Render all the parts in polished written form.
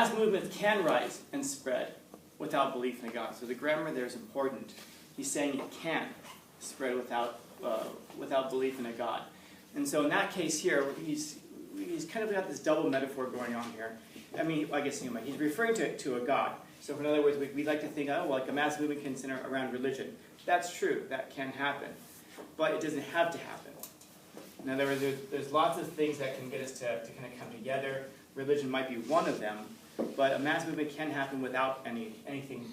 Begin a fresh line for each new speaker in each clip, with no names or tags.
mass movements can rise and spread without belief in a God. So the grammar there is important. He's saying it can spread without belief in a God. And so in that case here, he's kind of got this double metaphor going on here. I mean, I guess he's referring to a God. So in other words, we like to think, oh, well, like a mass movement can center around religion. That's true. That can happen. But it doesn't have to happen. In other words, there's lots of things that can get us to kind of come together. Religion might be one of them. But a mass movement can happen without anything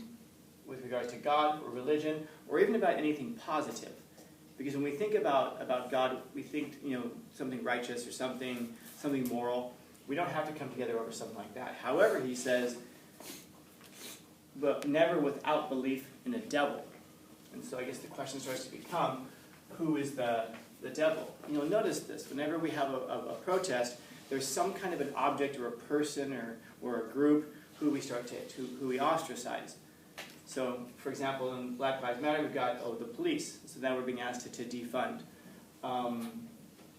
with regards to God or religion, or even about anything positive. Because when we think about God, we think something righteous or something moral. We don't have to come together over something like that. However, he says, but never without belief in a devil. And so I guess the question starts to become, who is the devil? You'll notice this. Whenever we have a protest, there's some kind of an object or a person or a group who we ostracize. So, for example, in Black Lives Matter, we've got the police. So now we're being asked to defund.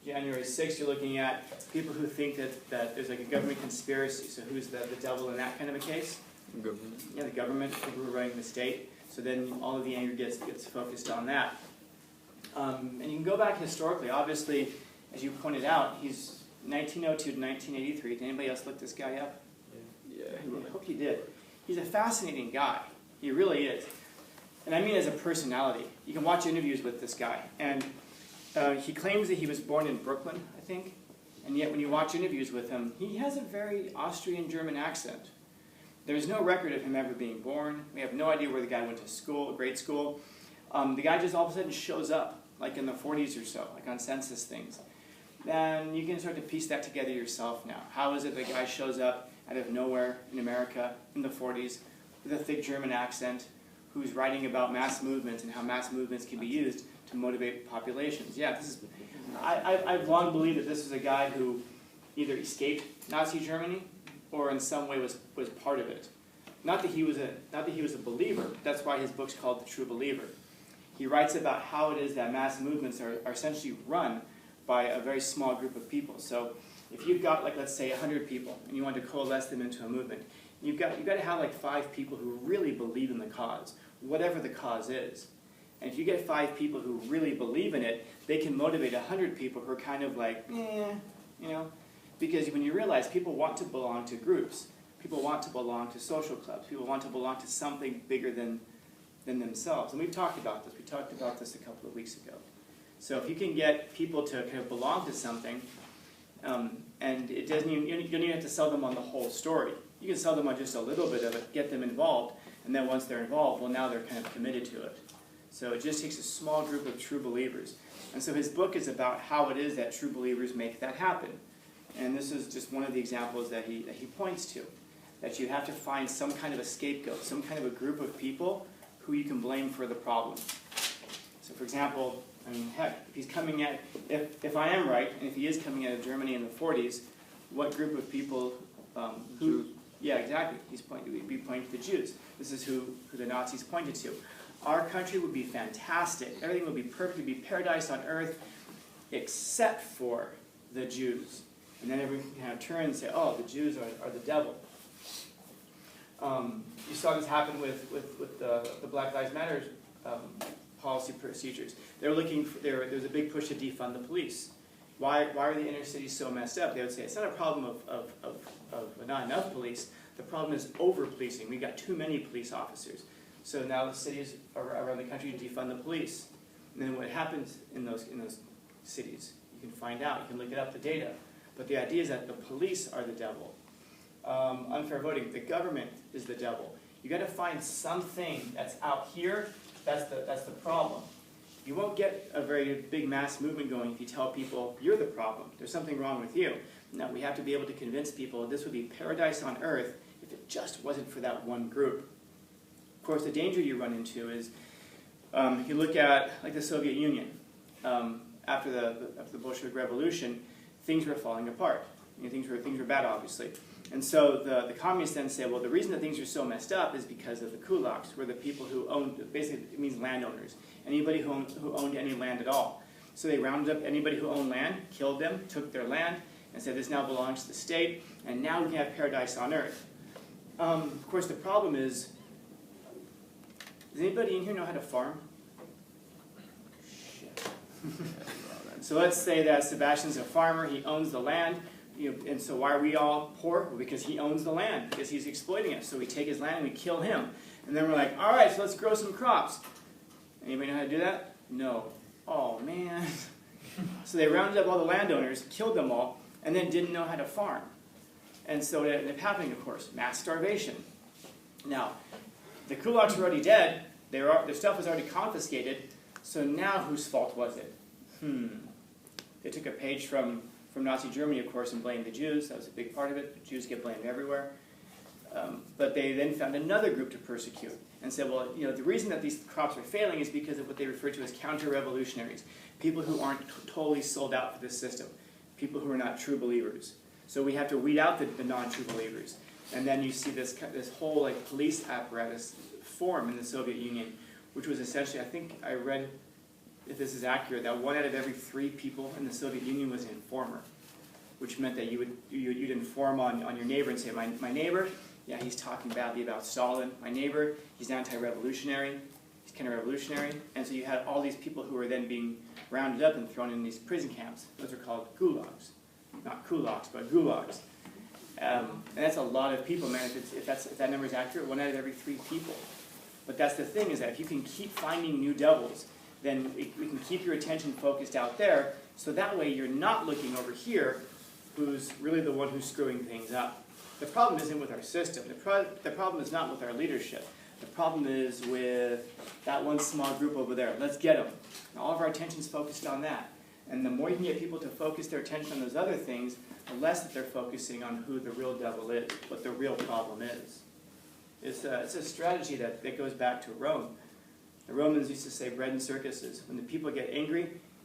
January 6th, you're looking at people who think that there's like a government conspiracy. So who's the devil in that kind of a case?
Government.
Yeah, the government, people who are running the state. So then all of the anger gets focused on that. And you can go back historically. Obviously, as you pointed out, he's 1902 to 1983. Did anybody else look this guy up?
Yeah.
I hope you did. He's a fascinating guy. He really is. And I mean as a personality. You can watch interviews with this guy. And he claims that he was born in Brooklyn, I think. And yet when you watch interviews with him, he has a very Austrian-German accent. There's no record of him ever being born. We have no idea where the guy went to school, grade school. The guy just all of a sudden shows up, like in the 40s or so, like on census things. Then you can start to piece that together yourself now. How is it the guy shows up out of nowhere in America in the 40s with a thick German accent who's writing about mass movements and how mass movements can be used to motivate populations? Yeah, I've long believed that this is a guy who either escaped Nazi Germany or in some way was part of it. Not that he was a believer. That's why his book's called The True Believer. He writes about how it is that mass movements are essentially run by a very small group of people. So if you've got, like, let's say 100 people and you want to coalesce them into a movement, you've got to have like 5 people who really believe in the cause, whatever the cause is. And if you get 5 people who really believe in it, they can motivate 100 people who are kind of like, because when you realize people want to belong to groups, people want to belong to social clubs, people want to belong to something bigger than themselves. And we've talked about this. We talked about this a couple of weeks ago. So if you can get people to kind of belong to something, and it doesn't even, you don't even have to sell them on the whole story. You can sell them on just a little bit of it, get them involved, and then once they're involved, well, now they're kind of committed to it. So it just takes a small group of true believers. And so his book is about how it is that true believers make that happen. And this is just one of the examples that he points to, that you have to find some kind of a scapegoat, some kind of a group of people who you can blame for the problem. So for example, I mean, heck, if he's coming at, if I am right, and if he is coming out of Germany in the 40s, what group of people,
Jews.
Yeah, exactly. We'd be pointing to the Jews. This is who the Nazis pointed to. Our country would be fantastic. Everything would be perfect. It would be paradise on earth, except for the Jews. And then everyone kind of turn and say, oh, the Jews are the devil. You saw this happen with the Black Lives Matter policy procedures. There was a big push to defund the police. Why are the inner cities so messed up? They would say it's not a problem of not enough police. The problem is over-policing. We've got too many police officers. So now the cities around the country defund the police. And then what happens in those cities, you can find out. You can look it up, the data. But the idea is that the police are the devil. Unfair voting, the government is the devil. You've got to find something that's out here. That's the problem. You won't get a very big mass movement going if you tell people, you're the problem. There's something wrong with you. No, we have to be able to convince people this would be paradise on earth if it just wasn't for that one group. Of course, the danger you run into is, you look at like the Soviet Union. After the Bolshevik Revolution, things were falling apart. Things were bad, obviously. And so the communists then say, well, the reason that things are so messed up is because of the kulaks, who are the people who owned, basically it means landowners, anybody who owned any land at all. So they rounded up anybody who owned land, killed them, took their land, and said this now belongs to the state, and now we can have paradise on earth. Of course, the problem is, does anybody in here know how to farm? Shit. So let's say that Sebastian's a farmer, he owns the land, and so why are we all poor? Well, because he owns the land, because he's exploiting it. So we take his land and we kill him. And then we're like, all right, so let's grow some crops. Anybody know how to do that? No. Oh, man. So they rounded up all the landowners, killed them all, and then didn't know how to farm. And so it ended up happening, of course, mass starvation. Now, the kulaks were already dead, their stuff was already confiscated, so now whose fault was it? They took a page from Nazi Germany, of course, and blamed the Jews. That was a big part of it. The Jews get blamed everywhere. But they then found another group to persecute and said, well, the reason that these crops are failing is because of what they refer to as counter-revolutionaries, people who aren't totally sold out for this system, people who are not true believers. So we have to weed out the non-true believers. And then you see this whole police apparatus form in the Soviet Union, which was essentially, I think I read, if this is accurate, that 1 out of every 3 people in the Soviet Union was an informer, which meant that you'd inform on your neighbor and say, my neighbor, yeah, he's talking badly about Stalin. My neighbor, he's anti-revolutionary, he's counter-revolutionary. And so you had all these people who were then being rounded up and thrown in these prison camps. Those are called gulags. Not kulaks, but gulags. And that's a lot of people, man. If that number is accurate, 1 out of every 3 people. But that's the thing, is that if you can keep finding new devils, then we can keep your attention focused out there, so that way you're not looking over here, who's really the one who's screwing things up. The problem isn't with our system. The problem is not with our leadership. The problem is with that one small group over there. Let's get them. And all of our attention is focused on that. And the more you can get people to focus their attention on those other things, the less that they're focusing on who the real devil is, what the real problem is. It's a strategy that goes back to Rome. The Romans used to say bread and circuses. When the people get angry,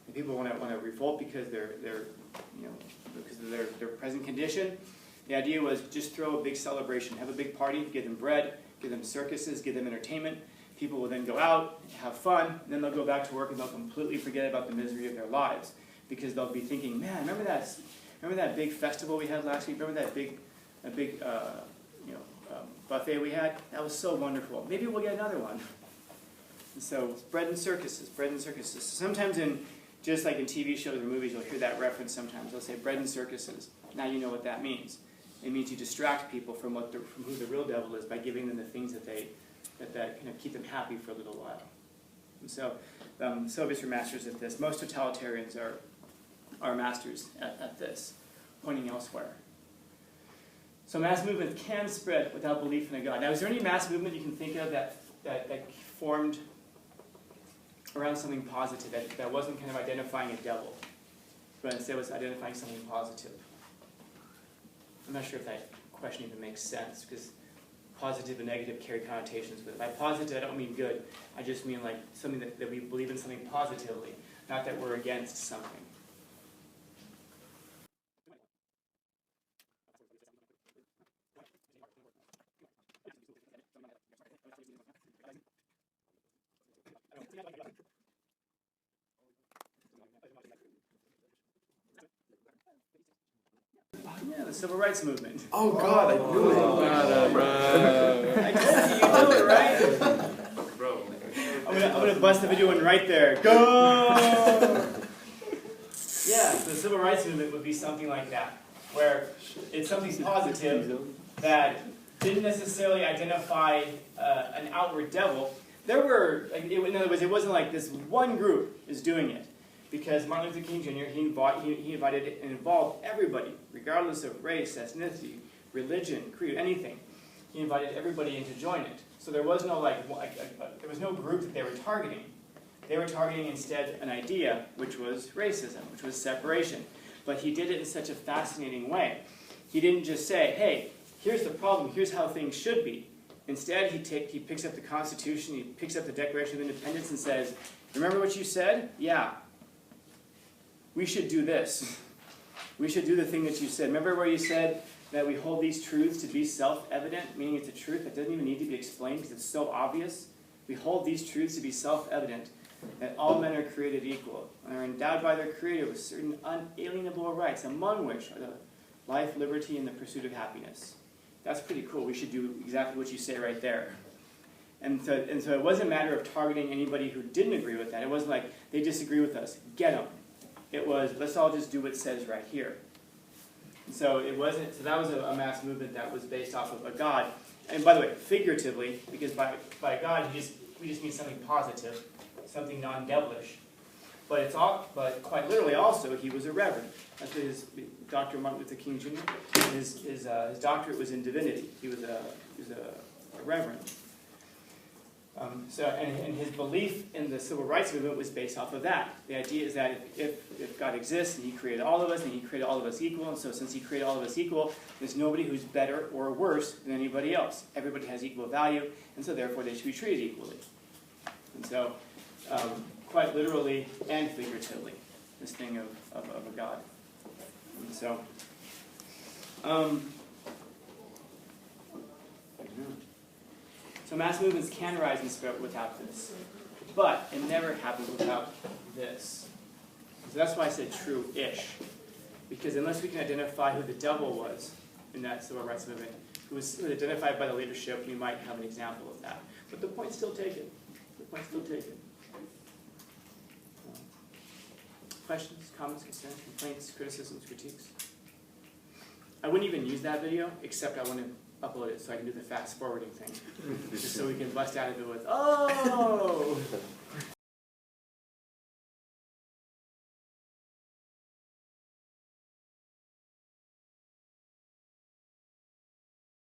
and people want to revolt because because of their present condition, the idea was just throw a big celebration, have a big party, give them bread, give them circuses, give them entertainment. People will then go out, have fun, and then they'll go back to work and they'll completely forget about the misery of their lives, because they'll be thinking, man, remember that big festival we had last week? Remember that big buffet we had? That was so wonderful. Maybe we'll get another one. And so bread and circuses, bread and circuses. Sometimes just like in TV shows or movies, you'll hear that reference sometimes. They'll say bread and circuses. Now you know what that means. It means you distract people from who the real devil is by giving them the things that kind of keep them happy for a little while. And so Soviets are masters at this. Most totalitarians are masters at this, pointing elsewhere. So mass movement can spread without belief in a God. Now, is there any mass movement you can think of that formed around something positive, that wasn't kind of identifying a devil, but instead was identifying something positive? I'm not sure if that question even makes sense, because positive and negative carry connotations with it. By positive, I don't mean good. I just mean like something that we believe in something positively, not that we're against something. Yeah, the Civil Rights Movement.
Oh God, I knew it. Bro.
I told you know it, right?
Bro.
I'm gonna bust the video one right there. Go! Yeah, so the Civil Rights Movement would be something like that, where it's something positive that didn't necessarily identify an outward devil. There were, in other words, it wasn't like this one group is doing it. Because Martin Luther King Jr., he invited and involved everybody, regardless of race, ethnicity, religion, creed, anything. He invited everybody in to join it. So there was no there was no group that they were targeting. They were targeting instead an idea, which was racism, which was separation. But he did it in such a fascinating way. He didn't just say, hey, here's the problem, here's how things should be. Instead, he picks up the Constitution, he picks up the Declaration of Independence and says, remember what you said? Yeah. We should do this. We should do the thing that you said. Remember where you said that we hold these truths to be self-evident, meaning it's a truth that doesn't even need to be explained because it's so obvious? We hold these truths to be self-evident, that all men are created equal and are endowed by their Creator with certain unalienable rights, among which are the life, liberty, and the pursuit of happiness. that's pretty cool. We should do exactly what you say right there. And so it wasn't a matter of targeting anybody who didn't agree with that. It wasn't like, they disagree with us, get them. It was, let's all just do what it says right here. And so it wasn't, so that was a mass movement that was based off of a God. And by the way, figuratively, because by God, we just mean something positive, something non-devilish. But it's all, but quite literally also, he was a reverend. That's what his Dr. Martin Luther King Jr. His doctorate was in divinity. He was a reverend. And his belief in the civil rights movement was based off of that. The idea is that if God exists and he created all of us and he created all of us equal, and so since he created all of us equal, there's nobody who's better or worse than anybody else. Everybody has equal value, and so therefore they should be treated equally. And so, quite literally and figuratively, this thing of a God. And so, so mass movements can rise and spread without this. But it never happens without this. So that's why I said true-ish. Because unless we can identify who the devil was in that civil rights movement, who was identified by the leadership, we might have an example of that. But the point's still taken. The point's still taken. Questions, comments, concerns, complaints, criticisms, critiques? I wouldn't even use that video, except I want to upload it so I can do the fast forwarding thing. Just so we can bust out of it with, oh!